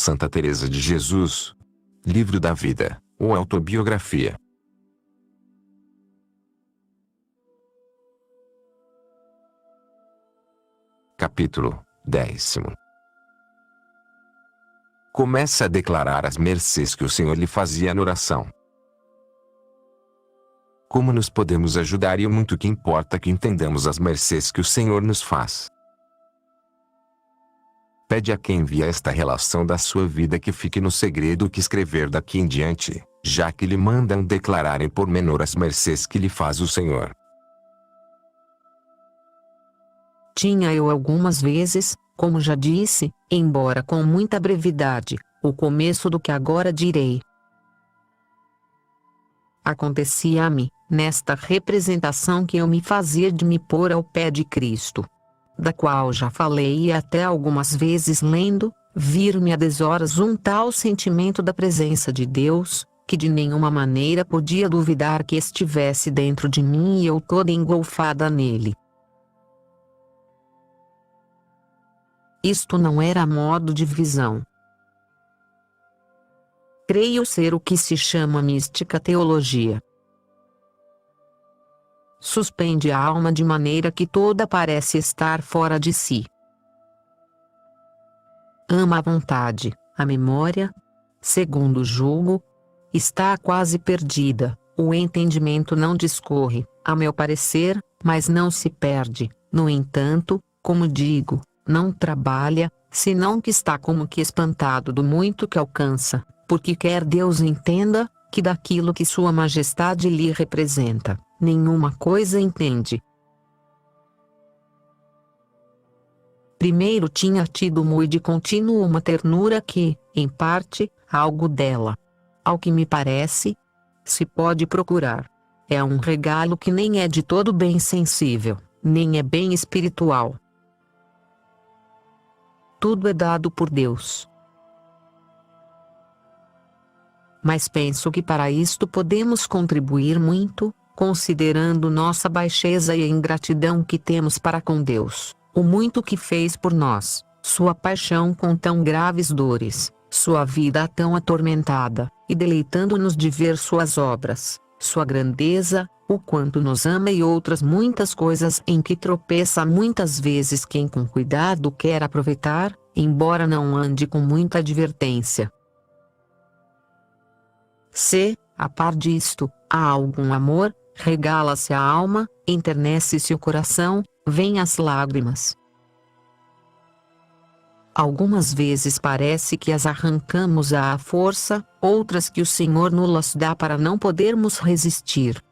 Santa Teresa de Jesus. Livro da Vida, ou Autobiografia. Capítulo 10. Começa a declarar as mercês que o Senhor lhe fazia na oração. Como nos podemos ajudar e muito que importa que entendamos as mercês que o Senhor nos faz. Pede a quem envia esta relação da sua vida que fique no segredo o que escrever daqui em diante, já que lhe mandam declarar em pormenor as mercês que lhe faz o Senhor. Tinha eu algumas vezes, como já disse, embora com muita brevidade, o começo do que agora direi. Acontecia-me, nesta representação que eu me fazia de me pôr ao pé de Cristo, da qual já falei e até algumas vezes lendo, vir-me a deshoras um tal sentimento da presença de Deus, que de nenhuma maneira podia duvidar que estivesse dentro de mim e eu toda engolfada nele. Isto não era modo de visão. Creio ser o que se chama mística teologia. Suspende a alma de maneira que toda parece estar fora de si. Ama a vontade, a memória, segundo julgo, está quase perdida, o entendimento não discorre, a meu parecer, mas não se perde, no entanto, como digo, não trabalha, senão que está como que espantado do muito que alcança, porque quer Deus entenda, que daquilo que Sua Majestade lhe representa, nenhuma coisa entende. Primeiro tinha tido muito de contínuo uma ternura que, em parte, algo dela, ao que me parece, se pode procurar. É um regalo que nem é de todo bem sensível, nem é bem espiritual. Tudo é dado por Deus. Mas penso que para isto podemos contribuir muito, considerando nossa baixeza e a ingratidão que temos para com Deus, o muito que fez por nós, sua paixão com tão graves dores, sua vida tão atormentada, e deleitando-nos de ver suas obras, sua grandeza, o quanto nos ama e outras muitas coisas em que tropeça muitas vezes quem com cuidado quer aproveitar, embora não ande com muita advertência. Se, a par disto, há algum amor, regala-se a alma, enternece-se o coração, vêm as lágrimas. Algumas vezes parece que as arrancamos à força, outras que o Senhor nos dá para não podermos resistir.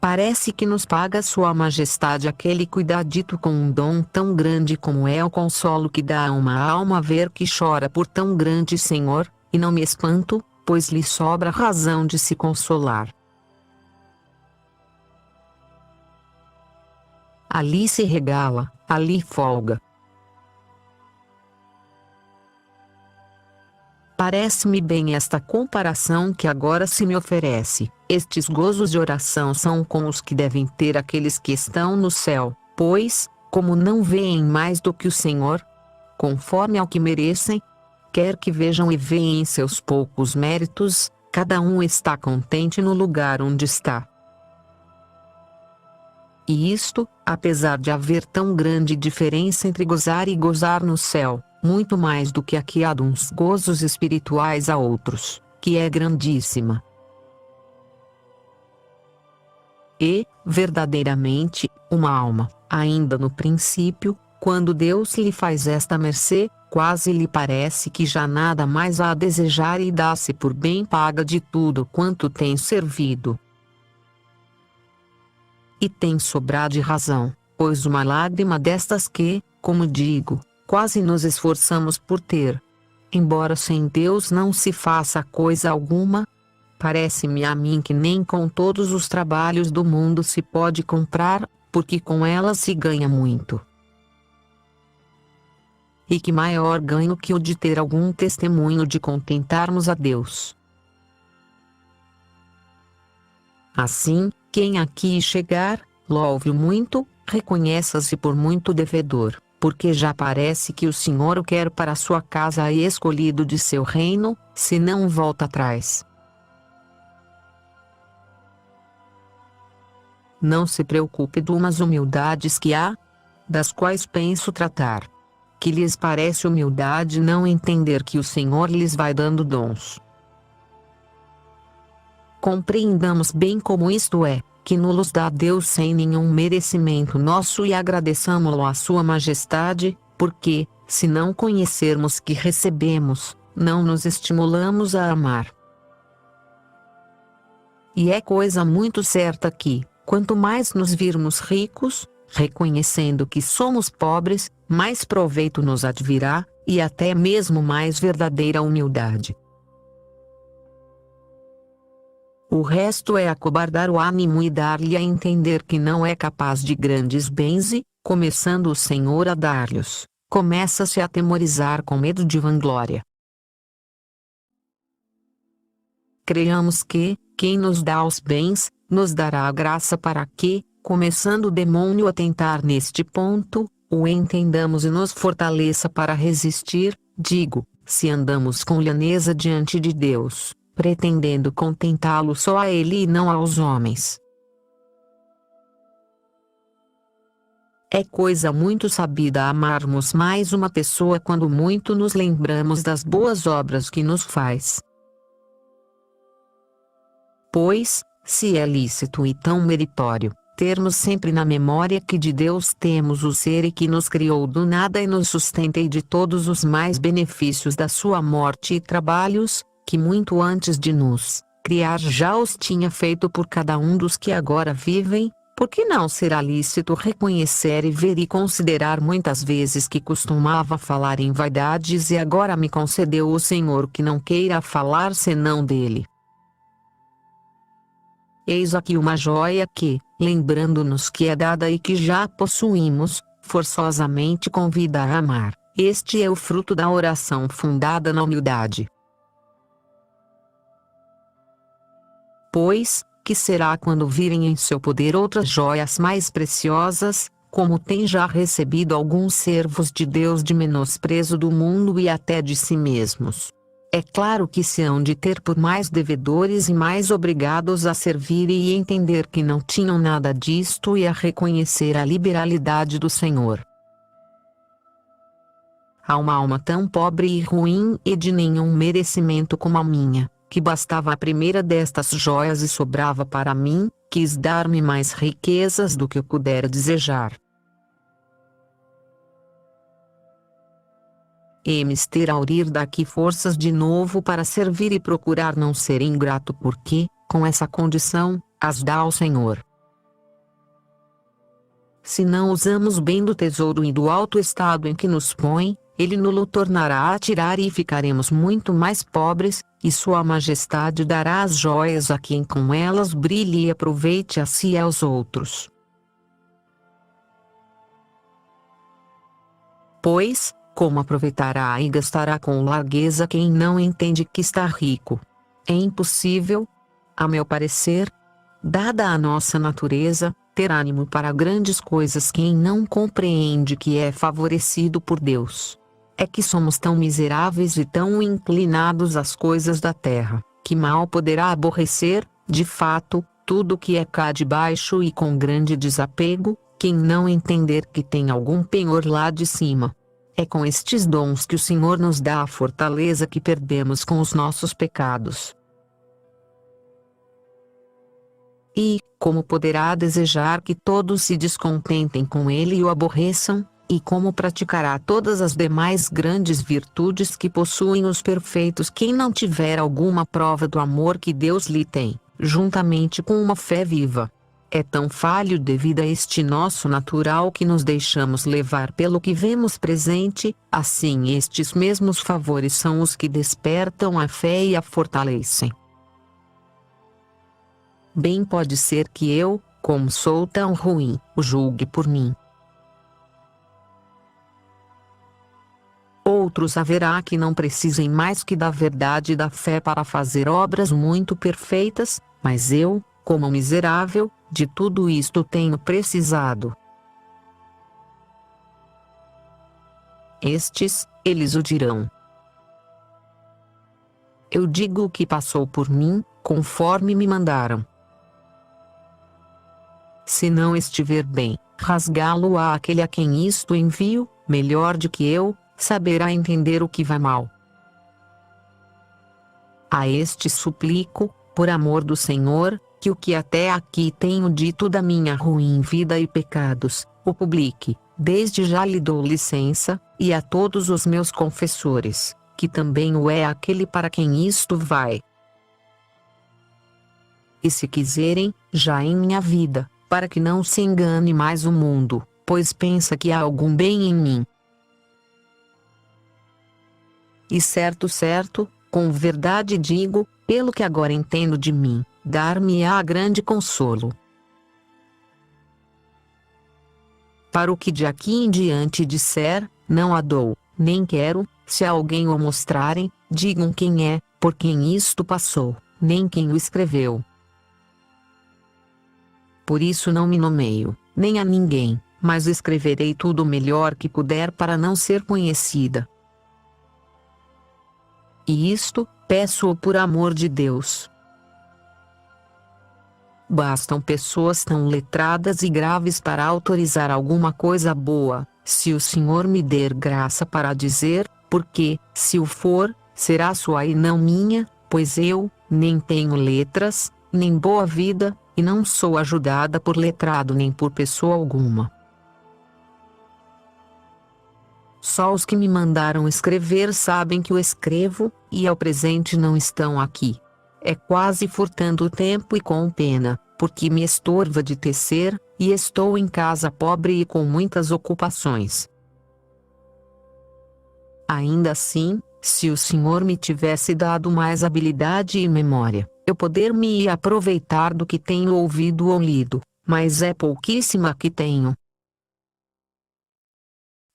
Parece que nos paga Sua Majestade aquele cuidadito com um dom tão grande como é o consolo que dá a uma alma ver que chora por tão grande Senhor, e não me espanto, pois lhe sobra razão de se consolar. Ali se regala, ali folga. Parece-me bem esta comparação que agora se me oferece. Estes gozos de oração são com os que devem ter aqueles que estão no céu, pois, como não veem mais do que o Senhor, conforme ao que merecem, quer que vejam e veem seus poucos méritos, cada um está contente no lugar onde está. E isto, apesar de haver tão grande diferença entre gozar e gozar no céu, muito mais do que aqui há de uns gozos espirituais a outros, que é grandíssima. E, verdadeiramente, uma alma, ainda no princípio, quando Deus lhe faz esta mercê, quase lhe parece que já nada mais há a desejar e dá-se por bem paga de tudo quanto tem servido. E tem sobrado de razão, pois uma lágrima destas que, como digo, quase nos esforçamos por ter. Embora sem Deus não se faça coisa alguma, parece-me a mim que nem com todos os trabalhos do mundo se pode comprar, porque com elas se ganha muito. E que maior ganho que o de ter algum testemunho de contentarmos a Deus. Assim, quem aqui chegar, louve-o muito, reconheça-se por muito devedor, porque já parece que o Senhor o quer para sua casa e escolhido de seu reino, se não volta atrás. Não se preocupe de umas humildades que há, das quais penso tratar. Que lhes parece humildade não entender que o Senhor lhes vai dando dons. Compreendamos bem como isto é, que nos dá Deus sem nenhum merecimento nosso e agradeçamo-lo à sua majestade, porque, se não conhecermos que recebemos, não nos estimulamos a amar. E é coisa muito certa que, quanto mais nos virmos ricos, reconhecendo que somos pobres, mais proveito nos advirá, e até mesmo mais verdadeira humildade. O resto é acobardar o ânimo e dar-lhe a entender que não é capaz de grandes bens e, começando o Senhor a dar-lhes, começa-se a atemorizar com medo de vanglória. Creamos que, quem nos dá os bens, nos dará a graça para que, começando o demônio a tentar neste ponto, o entendamos e nos fortaleça para resistir, digo, se andamos com lhaneza diante de Deus, pretendendo contentá-lo só a Ele e não aos homens. É coisa muito sabida amarmos mais uma pessoa quando muito nos lembramos das boas obras que nos faz. Pois, se é lícito e tão meritório, termos sempre na memória que de Deus temos o ser e que nos criou do nada e nos sustenta e de todos os mais benefícios da sua morte e trabalhos, que muito antes de nos criar já os tinha feito por cada um dos que agora vivem, porque não será lícito reconhecer e ver e considerar muitas vezes que costumava falar em vaidades e agora me concedeu o Senhor que não queira falar senão dele. Eis aqui uma joia que, lembrando-nos que é dada e que já possuímos, forçosamente convida a amar. Este é o fruto da oração fundada na humildade. Pois, que será quando virem em seu poder outras joias mais preciosas, como tem já recebido alguns servos de Deus de menosprezo do mundo e até de si mesmos? É claro que se hão de ter por mais devedores e mais obrigados a servir e entender que não tinham nada disto e a reconhecer a liberalidade do Senhor. Há uma alma tão pobre e ruim e de nenhum merecimento como a minha, que bastava a primeira destas joias e sobrava para mim, quis dar-me mais riquezas do que eu pudera desejar. Emes ter a ir daqui forças de novo para servir e procurar não ser ingrato porque, com essa condição, as dá ao Senhor. Se não usamos bem do tesouro e do alto estado em que nos põe, Ele nulo tornará a tirar e ficaremos muito mais pobres, e Sua Majestade dará as joias a quem com elas brilhe e aproveite a si e aos outros. Pois, como aproveitará e gastará com largueza quem não entende que está rico? É impossível, a meu parecer, dada a nossa natureza, ter ânimo para grandes coisas quem não compreende que é favorecido por Deus. É que somos tão miseráveis e tão inclinados às coisas da terra, que mal poderá aborrecer, de fato, tudo que é cá de baixo e com grande desapego, quem não entender que tem algum penhor lá de cima. É com estes dons que o Senhor nos dá a fortaleza que perdemos com os nossos pecados. E, como poderá desejar que todos se descontentem com ele e o aborreçam? E como praticará todas as demais grandes virtudes que possuem os perfeitos quem não tiver alguma prova do amor que Deus lhe tem, juntamente com uma fé viva? É tão falho devido a este nosso natural que nos deixamos levar pelo que vemos presente, assim estes mesmos favores são os que despertam a fé e a fortalecem. Bem pode ser que eu, como sou tão ruim, o julgue por mim. Outros haverá que não precisem mais que da verdade e da fé para fazer obras muito perfeitas, mas eu, como miserável, de tudo isto tenho precisado. eles o dirão. Eu digo o que passou por mim, conforme me mandaram. Se não estiver bem, rasgá-lo-á aquele a quem isto envio, melhor do que eu, saberá entender o que vai mal. A este suplico, por amor do Senhor, que o que até aqui tenho dito da minha ruim vida e pecados, o publique. Desde já lhe dou licença, e a todos os meus confessores, que também o é aquele para quem isto vai. E se quiserem, já em minha vida, para que não se engane mais o mundo, pois pensa que há algum bem em mim. E certo, com verdade digo, pelo que agora entendo de mim, dar-me-á grande consolo. Para o que de aqui em diante disser, não a dou, nem quero, se a alguém o mostrarem, digam quem é, por quem isto passou, nem quem o escreveu. Por isso não me nomeio, nem a ninguém, mas escreverei tudo o melhor que puder para não ser conhecida. E isto, peço-o por amor de Deus. Bastam pessoas tão letradas e graves para autorizar alguma coisa boa, se o Senhor me der graça para dizer, porque, se o for, será sua e não minha, pois eu, nem tenho letras, nem boa vida, e não sou ajudada por letrado nem por pessoa alguma. Só os que me mandaram escrever sabem que o escrevo, e ao presente não estão aqui. É quase furtando o tempo e com pena, porque me estorva de tecer, e estou em casa pobre e com muitas ocupações. Ainda assim, se o Senhor me tivesse dado mais habilidade e memória, eu poder-me aproveitar do que tenho ouvido ou lido, mas é pouquíssima que tenho.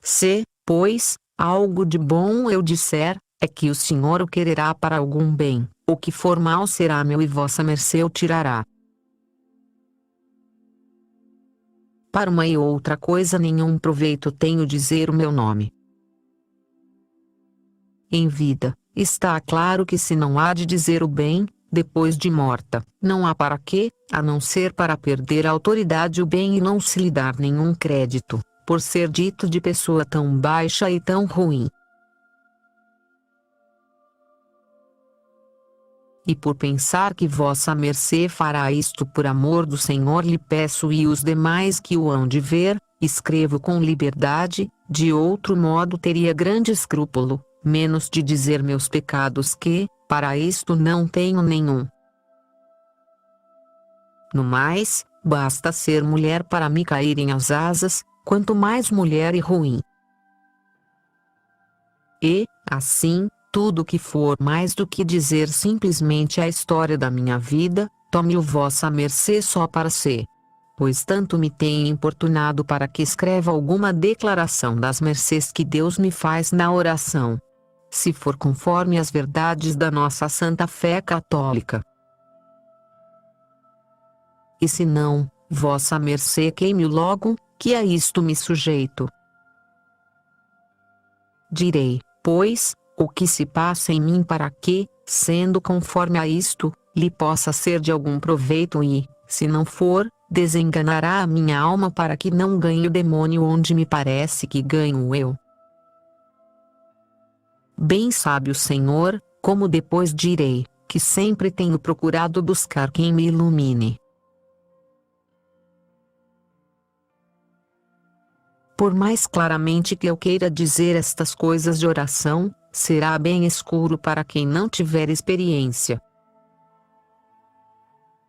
Se, pois, algo de bom eu disser, é que o Senhor o quererá para algum bem, o que for mal será meu e vossa mercê o tirará. Para uma e outra coisa nenhum proveito tenho dizer o meu nome. Em vida, está claro que se não há de dizer o bem, depois de morta, não há para quê, a não ser para perder a autoridade o bem e não se lhe dar nenhum crédito, por ser dito de pessoa tão baixa e tão ruim. E por pensar que vossa mercê fará isto por amor do Senhor lhe peço e os demais que o hão de ver, escrevo com liberdade, de outro modo teria grande escrúpulo, menos de dizer meus pecados que, para isto não tenho nenhum. No mais, basta ser mulher para me caírem as asas, quanto mais mulher e ruim. E, assim, tudo que for mais do que dizer simplesmente a história da minha vida, tome-o vossa mercê só para si. Pois tanto me tem importunado para que escreva alguma declaração das mercês que Deus me faz na oração. Se for conforme as verdades da nossa santa fé católica. E se não, vossa mercê queime-o logo, que a isto me sujeito. Direi, pois, o que se passa em mim para que, sendo conforme a isto, lhe possa ser de algum proveito e, se não for, desenganará a minha alma para que não ganhe o demônio onde me parece que ganho eu. Bem sabe o Senhor, como depois direi, que sempre tenho procurado buscar quem me ilumine. Por mais claramente que eu queira dizer estas coisas de oração, será bem escuro para quem não tiver experiência.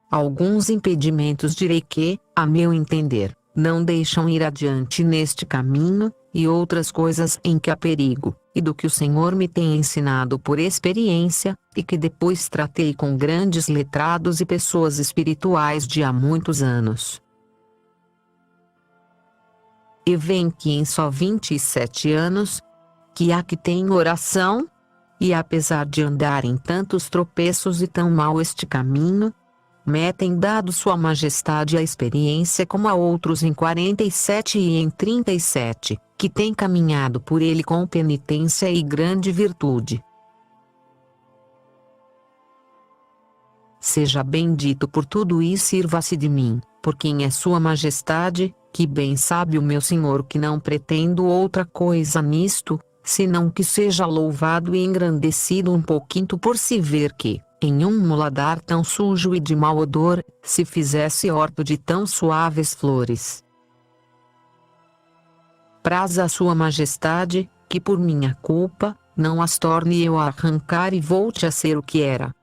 Alguns impedimentos direi que, a meu entender, não deixam ir adiante neste caminho, e outras coisas em que há perigo, e do que o Senhor me tem ensinado por experiência, e que depois tratei com grandes letrados e pessoas espirituais de há muitos anos. E vem que em só 27 anos, que há que tem oração, e apesar de andar em tantos tropeços e tão mal este caminho, me tem dado sua majestade a experiência como a outros em 47 e em 37, que têm caminhado por ele com penitência e grande virtude. Seja bendito por tudo e sirva-se de mim, por quem é sua majestade, que bem sabe o meu senhor que não pretendo outra coisa nisto, senão que seja louvado e engrandecido um pouquinho por se ver que, em um muladar tão sujo e de mau odor, se fizesse horto de tão suaves flores. Praza a sua majestade, que por minha culpa, não as torne eu a arrancar e volte a ser o que era.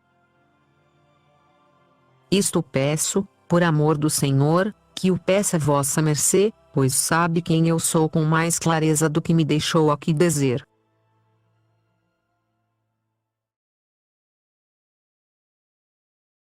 Isto peço, por amor do Senhor, que o peça vossa mercê, pois sabe quem eu sou com mais clareza do que me deixou aqui dizer.